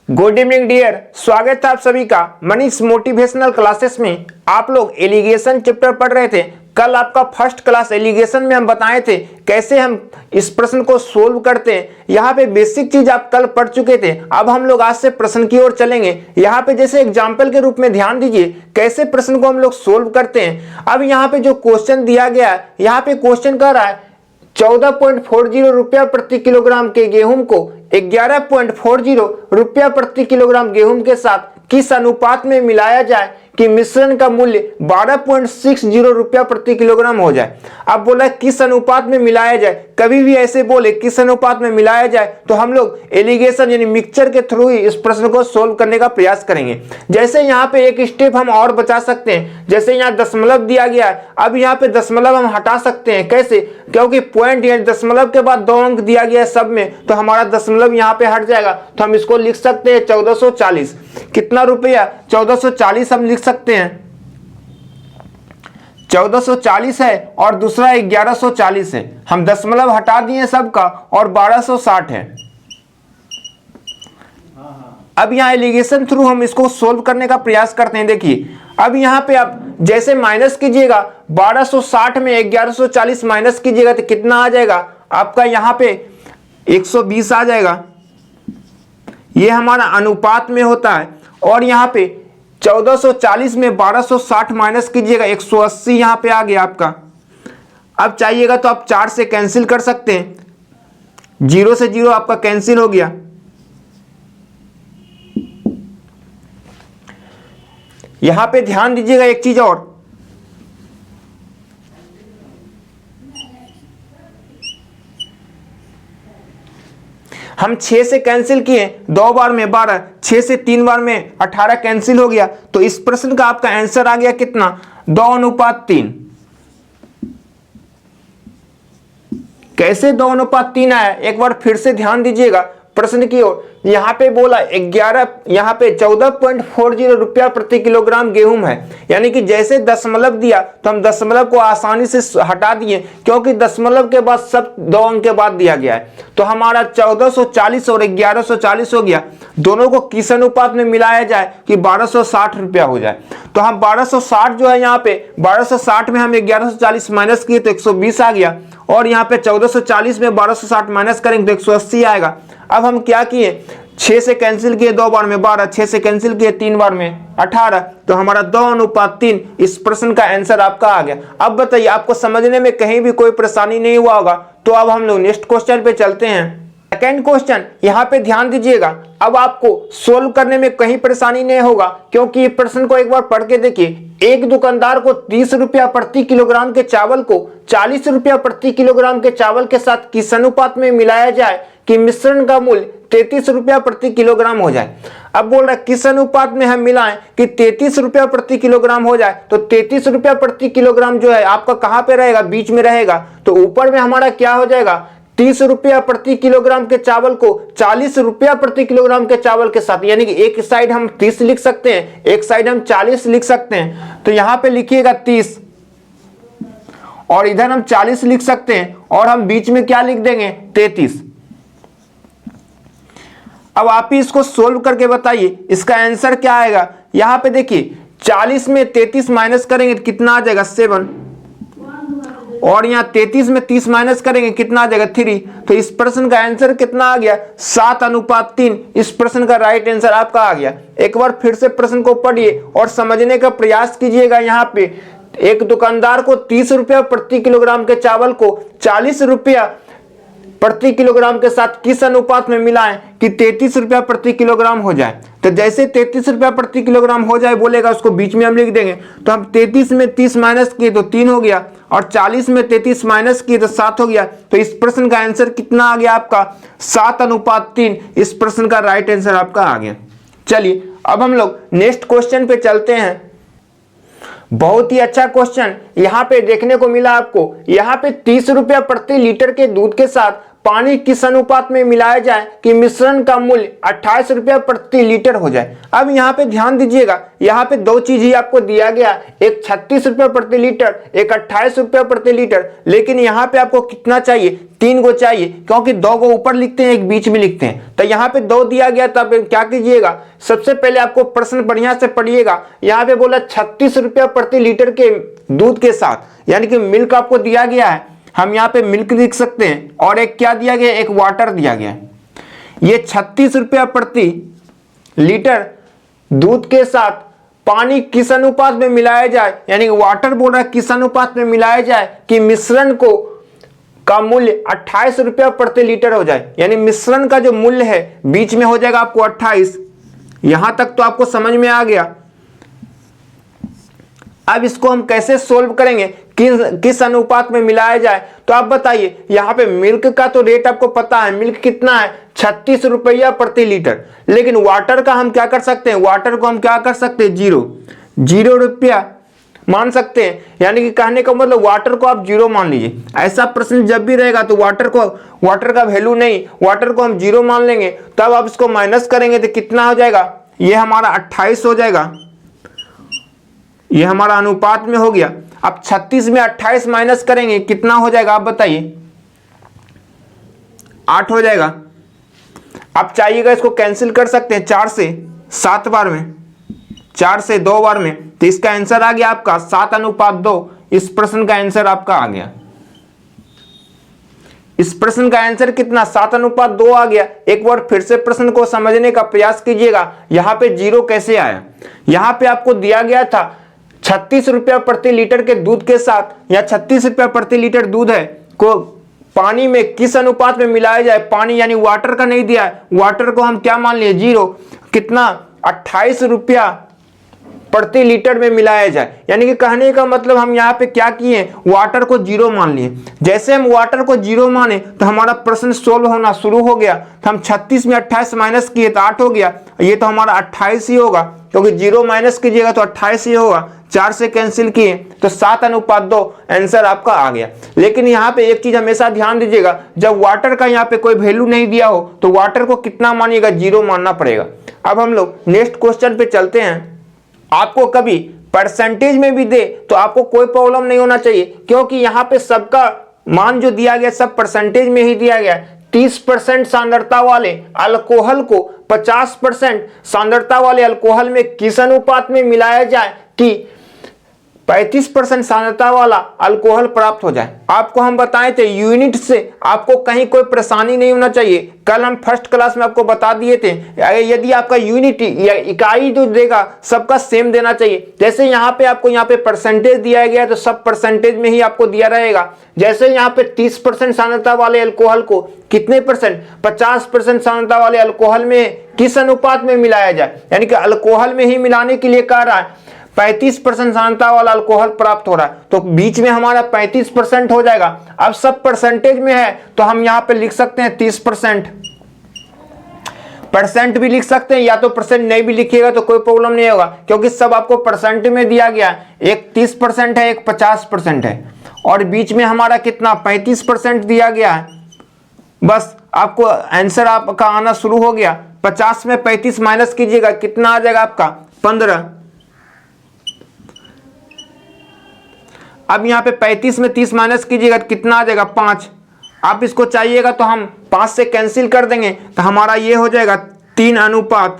Good evening dear, स्वागत है आप सभी का मनीष मोटिवेशनल क्लासेस में। आप लोग एलिगेशन चैप्टर पढ़ रहे थे। कल आपका फर्स्ट क्लास एलिगेशन में हम बताए थे कैसे हम इस प्रश्न को सोल्व करते हैं। यहाँ पे बेसिक चीज आप कल पढ़ चुके थे। अब हम लोग आज से प्रश्न की ओर चलेंगे। यहाँ पे जैसे एग्जाम्पल के रूप में ध्यान दीजिए कैसे प्रश्न को हम लोग सोल्व करते हैं। अब यहाँ पे जो क्वेश्चन दिया गया है, यहाँ पे क्वेश्चन कह रहा है 14.40 रुपया प्रति किलोग्राम के गेहूं को 11.40 रुपया प्रति किलोग्राम गेहूं के साथ किस अनुपात में मिलाया जाए कि मिश्रण का मूल्य 12.60 रुपया प्रति किलोग्राम हो जाए। अब बोला किस अनुपात में मिलाया जाए। कभी भी ऐसे बोले किस अनुपात में मिलाया जाए तो हम लोग एलिगेशन यानी मिक्सचर के थ्रू ही इस प्रश्न को सोल्व करने का प्रयास करेंगे। जैसे यहाँ पे एक स्टेप हम और बचा सकते हैं। जैसे यहाँ दशमलव दिया गया है, अब यहाँ पे दशमलव हम हटा सकते हैं। कैसे? क्योंकि पॉइंट यानी दशमलव के बाद 2 अंक दिया गया है सब में, तो हमारा दशमलव यहाँ पे हट जाएगा। तो हम इसको लिख सकते हैं 1440। कितना रुपया? 1440 हम लिख सकते हैं। 1440 है और दूसरा 1140 है। हम दशमलव हटा दिए सबका और 1260 है। अब यहाँ एलिगेशन थ्रू हम इसको सोल्व करने का प्रयास करते हैं। देखिए अब यहाँ पे आप जैसे माइनस कीजिएगा, 1260 में 1140 माइनस कीजिएगा तो कितना आ जाएगा आपका? यहाँ पे 120 आ जाएगा। ये हमारा अनुपात में होता है। और यहाँ पे 1440 में 1260 माइनस कीजिएगा, 180 यहाँ पे आ गया आपका। अब चाहिएगा तो आप 4 से कैंसिल कर सकते हैं। 0 से 0 आपका कैंसिल हो गया। यहां पे ध्यान दीजिएगा एक चीज और, हम 6 से कैंसिल किए 2 बार में 12, 6 से 3 बार में 18 कैंसिल हो गया। तो इस प्रश्न का आपका आंसर आ गया कितना? 2:3। कैसे 2:3 आया? एक बार फिर से ध्यान दीजिएगा प्रश्न की ओर। यहाँ पे बोला 14.40 रुपया प्रति किलोग्राम गेहूं है, यानी कि जैसे दशमलव दिया तो हम दशमलव को आसानी से हटा दिए, क्योंकि दशमलव के बाद सब 2 अंक के बाद दिया गया है। तो हमारा 1440 और 1140 हो गया। दोनों को किस अनुपात में मिलाया जाए कि 1260 रुपया हो जाए। तो हम 1260 जो है यहाँ पे 1260 में हम 1140 माइनस किए तो 120 आ गया। और यहाँ पे 1440 में 1260 माइनस करेंगे तो 180 आएगा। अब हम क्या किए? 6 से कैंसिल किए 2 बार में 12, 6 से कैंसिल किए 3 बार में 18। तो हमारा 2:3 इस प्रश्न का आंसर आपका आ गया। अब बताइए आपको समझने में कहीं भी कोई परेशानी नहीं हुआ होगा। तो अब हम लोग नेक्स्ट क्वेश्चन पे चलते हैं। सेकेंड क्वेश्चन, यहाँ पे ध्यान दीजिएगा। अब आपको सोल्व करने में कहीं परेशानी नहीं होगा, क्योंकि ये प्रश्न को एक बार पढ़ के देखिए। एक दुकानदार को 30 रुपया प्रति किलोग्राम के चावल को 40 रुपया प्रति किलोग्राम के चावल के साथ किस अनुपात में मिलाया जाए कि मिश्रण का मूल्य 33 रुपया प्रति किलोग्राम हो जाए। अब बोल रहा है किस अनुपात में हम मिलाएं कि 33 रुपया प्रति किलोग्राम हो जाए। तो 33 रुपया प्रति किलोग्राम जो है आपका कहां पे रहेगा? बीच में रहेगा। तो ऊपर में हमारा क्या हो जाएगा? 30 रुपया प्रति किलोग्राम के चावल को 40 रुपया प्रति किलोग्राम के चावल के साथ, यानी कि एक साइड हम 30 लिख सकते हैं, एक साइड हम 40 लिख सकते हैं। तो यहां पे लिखिएगा 30 और इधर हम 40 लिख सकते हैं, और हम बीच में क्या लिख देंगे? 33। अब आप ही इसको सोल्व करके बताइए इसका आंसर क्या आएगा। यहां पे देखिए 40 में 33 माइनस करेंगे तो कितना आ जाएगा? 7। और यहाँ 33 में 30 माइनस करेंगे कितना आ जाएगा? 3। तो इस प्रश्न का आंसर कितना आ गया? 7:3। इस प्रश्न का राइट आंसर आपका आ गया। एक बार फिर से प्रश्न को पढ़िए और समझने का प्रयास कीजिएगा। यहाँ पे एक दुकानदार को 30 रुपया प्रति किलोग्राम के चावल को 40 रुपया प्रति किलोग्राम के साथ किस अनुपात में मिलाएं कि 33 रुपया प्रति किलोग्राम हो जाए। तो जैसे 33 रुपया प्रति किलोग्राम हो जाए बोलेगा, उसको बीच में हम लिख देंगे। तो हम 33 में 30 माइनस किए तो 3 हो गया, और 40 में 33 माइनस किए तो 7 हो गया। तो इस प्रश्न का आंसर कितना आ गया आपका? 7:3। इस प्रश्न का राइट आंसर आपका आ गया। चलिए अब हम लोग नेक्स्ट क्वेश्चन पे चलते हैं। बहुत ही अच्छा क्वेश्चन यहाँ पे देखने को मिला आपको। यहाँ पे 30 रुपया प्रति लीटर के दूध के साथ पानी किस अनुपात में मिलाया जाए कि मिश्रण का मूल्य 28 रुपया प्रति लीटर हो जाए। अब यहाँ पे ध्यान दीजिएगा, यहाँ पे दो चीज ही आपको दिया गया, एक 36 रुपया प्रति लीटर, एक 28 रुपया प्रति लीटर, लेकिन यहाँ पे आपको कितना चाहिए, 3 गो चाहिए, क्योंकि 2 गो ऊपर लिखते हैं, एक बीच में लिखते हैं। तो यहाँ पे 2 दिया गया, तो आप क्या कीजिएगा, सबसे पहले आपको प्रश्न बढ़िया से पढ़िएगा। यहाँ पे बोला 36 रुपया प्रति लीटर के दूध के साथ, यानी कि मिल्क आपको दिया गया है, हम यहाँ पे मिल्क लिख सकते हैं, और एक क्या दिया गया, एक वाटर दिया गया है। ये 36 रुपया प्रति लीटर दूध के साथ पानी किस अनुपात में मिलाया जाए, यानी वाटर बोल रहा है किस अनुपात में मिलाया जाए कि मिश्रण को का मूल्य 28 रुपया प्रति लीटर हो जाए। यानी मिश्रण का जो मूल्य है बीच में हो जाएगा आपको 28। यहां तक तो आपको समझ में आ गया। अब इसको हम कैसे सोल्व करेंगे, किस अनुपात में मिलाया जाए, तो आप बताइए। यहाँ पे मिल्क का तो रेट आपको पता है, मिल्क कितना है, 36 रुपया प्रति लीटर, लेकिन वाटर का हम क्या कर सकते हैं, वाटर को हम क्या कर सकते हैं, 0 रुपया मान सकते हैं। यानी कि कहने का मतलब वाटर को आप 0 मान लीजिए। ऐसा प्रश्न जब भी रहेगा तो वाटर का वैल्यू नहीं, वाटर को हम 0 मान लेंगे। तब आप इसको माइनस करेंगे तो कितना हो जाएगा, ये हमारा 28 हो जाएगा, ये हमारा अनुपात में हो गया। अब 36 में 28 माइनस करेंगे कितना हो जाएगा, आप बताइए, 8 हो जाएगा। आप चाहिएगा इसको कैंसिल कर सकते हैं 4 से 7 बार में, 4 से 2 बार में, तो इसका आंसर आ गया आपका 7:2। इस प्रश्न का आंसर आपका आ गया। इस प्रश्न का आंसर कितना, 7:2 आ गया। एक बार फिर से प्रश्न को समझने का प्रयास कीजिएगा। यहां पे 0 कैसे आया, यहां पे आपको दिया गया था 36 रुपया प्रति लीटर के दूध के साथ, या 36 रुपया प्रति लीटर दूध है को पानी में किस अनुपात में मिलाया जाए। पानी यानी वाटर का नहीं दिया है, वाटर को हम क्या मान लिए, 0, कितना 28 रुपया प्रति लीटर में मिलाया जाए। यानी कि कहने का मतलब हम यहाँ पे क्या किए, वाटर को 0 मान लिए। जैसे हम वाटर को 0 माने तो हमारा प्रश्न सोल्व होना शुरू हो गया। तो हम 36 में 28 माइनस किए तो 8 हो गया, ये तो हमारा 28 ही होगा, क्योंकि 0 माइनस कीजिएगा तो 28 ही होगा। 4 से कैंसिल किए तो 7:2 आंसर आपका आ गया। लेकिन यहाँ पे एक चीज हमेशा ध्यान दीजिएगा, जब वाटर का यहाँ पे कोई वैल्यू नहीं दिया हो तो वाटर को कितना मानिएगा, 0 मानना पड़ेगा। अब हम लोग नेक्स्ट क्वेश्चन पे चलते हैं। आपको कभी परसेंटेज में भी दे तो आपको कोई प्रॉब्लम नहीं होना चाहिए, क्योंकि यहाँ पे सबका मान जो दिया गया सब परसेंटेज में ही दिया गया। 30% सांद्रता वाले अल्कोहल को 50% सांद्रता वाले अल्कोहल में किस अनुपात में मिलाया जाए कि 35% सांद्रता वाला अल्कोहल प्राप्त हो जाए। आपको हम बताए थे यूनिट से आपको कहीं कोई परेशानी नहीं होना चाहिए। कल हम फर्स्ट क्लास में आपको बता दिए थे, यदि आपका यूनिट या इकाई जो देगा सबका सेम देना चाहिए। जैसे यहाँ पे आपको यहाँ पे परसेंटेज दिया गया है तो सब परसेंटेज में ही आपको दिया रहेगा। जैसे यहाँ पे 30% सांद्रता वाले अल्कोहल को कितने परसेंट, 50% सांद्रता वाले अल्कोहल में किस अनुपात में मिलाया जाए, यानी कि अल्कोहल में ही मिलाने के लिए कह रहा है। 35% सांद्रता वाला अल्कोहल प्राप्त हो रहा है, तो बीच में हमारा 35% हो जाएगा। अब सब परसेंटेज में है तो हम यहाँ पे लिख सकते हैं 30%। परसेंट भी लिख सकते हैं, या तो परसेंट नहीं भी लिखिएगा तो कोई प्रॉब्लम नहीं होगा, क्योंकि सब आपको परसेंट में दिया गया है। एक 30% है, एक 50% है, और बीच में हमारा कितना 35% दिया गया है। बस आपको आंसर आपका आना शुरू हो गया। 50 में 35 माइनस कीजिएगा, कितना आ जाएगा आपका 15। अब यहाँ पे 35 में 30 माइनस कीजिएगा तो कितना आ जाएगा 5। आप इसको चाहिएगा तो हम 5 से कैंसिल कर देंगे तो हमारा ये हो जाएगा 3:1।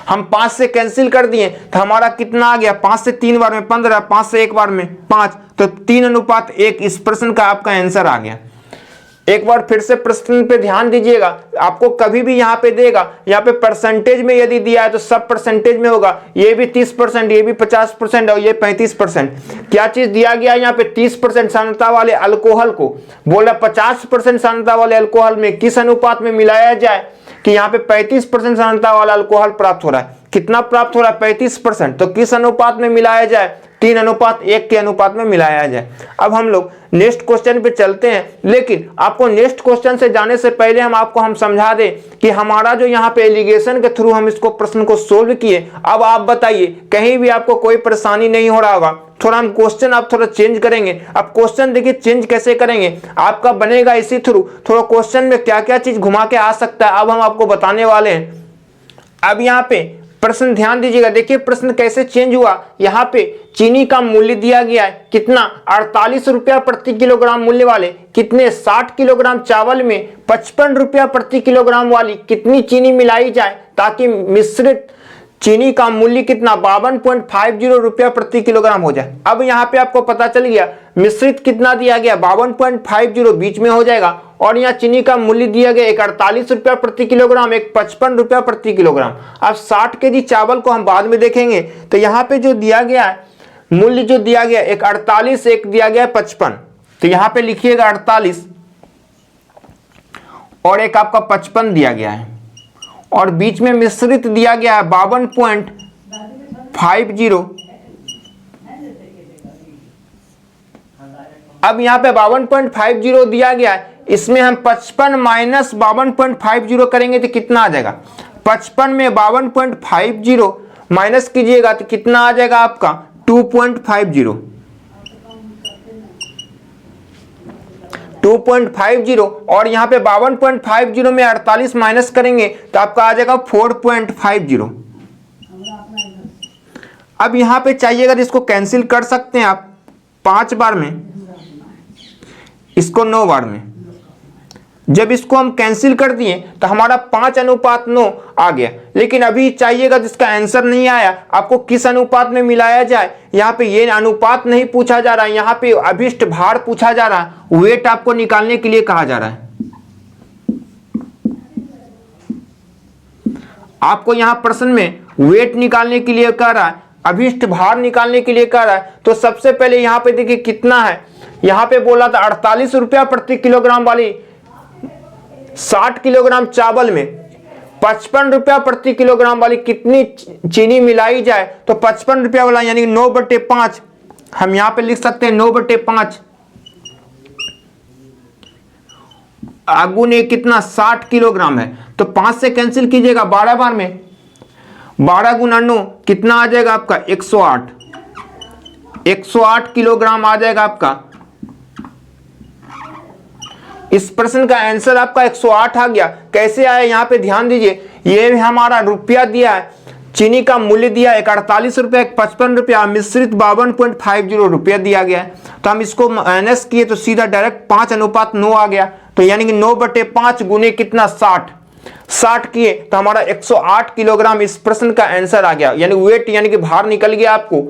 हम 5 से कैंसिल कर दिए तो हमारा कितना आ गया, 5 से 3 बार में 15, 5 से 1 बार में 5, तो 3:1। इस प्रश्न का आपका आंसर आ गया। एक बार फिर से प्रश्न पे ध्यान दीजिएगा। आपको कभी भी यहाँ पे देगा, यहाँ पे परसेंटेज में यदि दिया है तो सब परसेंटेज में होगा। ये भी 30%, ये भी 50% और ये 35%। क्या चीज दिया गया यहाँ पे, 30% सांद्रता वाले अल्कोहल को बोला 50% सांद्रता वाले अल्कोहल में किस अनुपात में मिलाया जाए कि यहाँ पे 35% सांद्रता वाला अल्कोहल प्राप्त हो रहा है। कितना प्राप्त हो रहा है, 35%, तो किस अनुपात में मिलाया जाए 3:1 के अनुपात में मिलाया जाए। अब हम लोग नेक्स्ट क्वेश्चन पे चलते हैं, लेकिन आपको नेक्स्ट क्वेश्चन से जाने से पहले हम समझा दें कि हमारा जो यहाँ पे एलिगेशन के थ्रू हम इसको प्रश्न को सोल्व किए। अब आप बताइए कहीं भी आपको कोई परेशानी नहीं हो रहा होगा। थोड़ा हम क्वेश्चन आप थोड़ा चेंज करेंगे। अब क्वेश्चन देखिए चेंज कैसे करेंगे, आपका बनेगा इसी थ्रू। थोड़ा क्वेश्चन में क्या क्या चीज घुमा के आ सकता है अब हम आपको बताने वाले हैं। अब यहाँ पे प्रश्न ध्यान दीजिएगा, देखिए प्रश्न कैसे चेंज हुआ। यहाँ पे चीनी का मूल्य दिया गया है कितना, 48 रुपया प्रति किलोग्राम मूल्य वाले कितने 60 किलोग्राम चावल में 55 रुपया प्रति किलोग्राम वाली कितनी चीनी मिलाई जाए ताकि मिश्रित चीनी का मूल्य कितना 52.50 रुपया प्रति किलोग्राम हो जाए। अब यहाँ पे आपको पता चल गया मिश्रित कितना दिया गया 52.50 बीच में हो जाएगा, और यहाँ चीनी का मूल्य दिया गया एक 48 रुपया प्रति किलोग्राम, एक 55 रुपया प्रति किलोग्राम। अब 60 केजी चावल को हम बाद में देखेंगे। तो यहाँ पे जो दिया गया है मूल्य जो दिया गया एक 48, एक दिया गया 55, तो यहाँ पे लिखिएगा 48 और एक आपका 55 दिया गया है, और बीच में मिश्रित दिया गया है 52.50। अब यहाँ पे 52.50 दिया गया है, इसमें हम 55 माइनस 52.50 करेंगे तो कितना आ जाएगा, 55 में 52.50 माइनस कीजिएगा तो कितना आ जाएगा आपका 2.50। 2.50 और यहाँ पे 52.50 में 48 माइनस करेंगे तो आपका आ जाएगा 4.50। अब यहाँ पे चाहिएगा तो इसको कैंसिल कर सकते हैं आप 5 बार में, इसको 9 बार में। जब इसको हम कैंसिल कर दिए तो हमारा 5:9 आ गया। लेकिन अभी चाहिएगा जिसका आंसर नहीं आया, आपको किस अनुपात में मिलाया जाए। यहाँ पे ये अनुपात नहीं पूछा जा रहा है, यहाँ पे अभिष्ट भार पूछा जा रहा है, वेट आपको निकालने के लिए कहा जा रहा है। आपको यहाँ प्रश्न में वेट निकालने के लिए कह रहा है, अभिष्ट भार निकालने के लिए कह रहा है। तो सबसे पहले यहाँ पे देखिए कितना है, यहाँ पे बोला था 48 रुपया प्रति किलोग्राम वाली 60 किलोग्राम चावल में 55 रुपया प्रति किलोग्राम वाली कितनी चीनी मिलाई जाए। तो 55 रुपया वाला यानी 9/5 हम यहाँ पे लिख सकते हैं 9/5 आगुने कितना 60 किलोग्राम है, तो 5 से कैंसिल कीजिएगा 12 बार में, 12 गुना 9 कितना आ जाएगा आपका 108। 108 किलोग्राम आ जाएगा आपका। इस प्रश्न का आंसर आपका 108 आ गया। कैसे आया यहाँ पे ध्यान दीजिए, ये हमारा रुपया दिया है, चीनी का मूल्य दिया है 48 रुपया, 55 रुपया, मिश्रित 52.50 रुपया दिया गया है। तो हम इसको माइनस किए तो सीधा डायरेक्ट 5:9 आ गया। तो यानी कि 9/5 गुने कितना 60 किए तो हमारा 108 किलोग्राम इस प्रश्न का आंसर आ गया। यानी वेट यानी कि भार निकल गया आपको।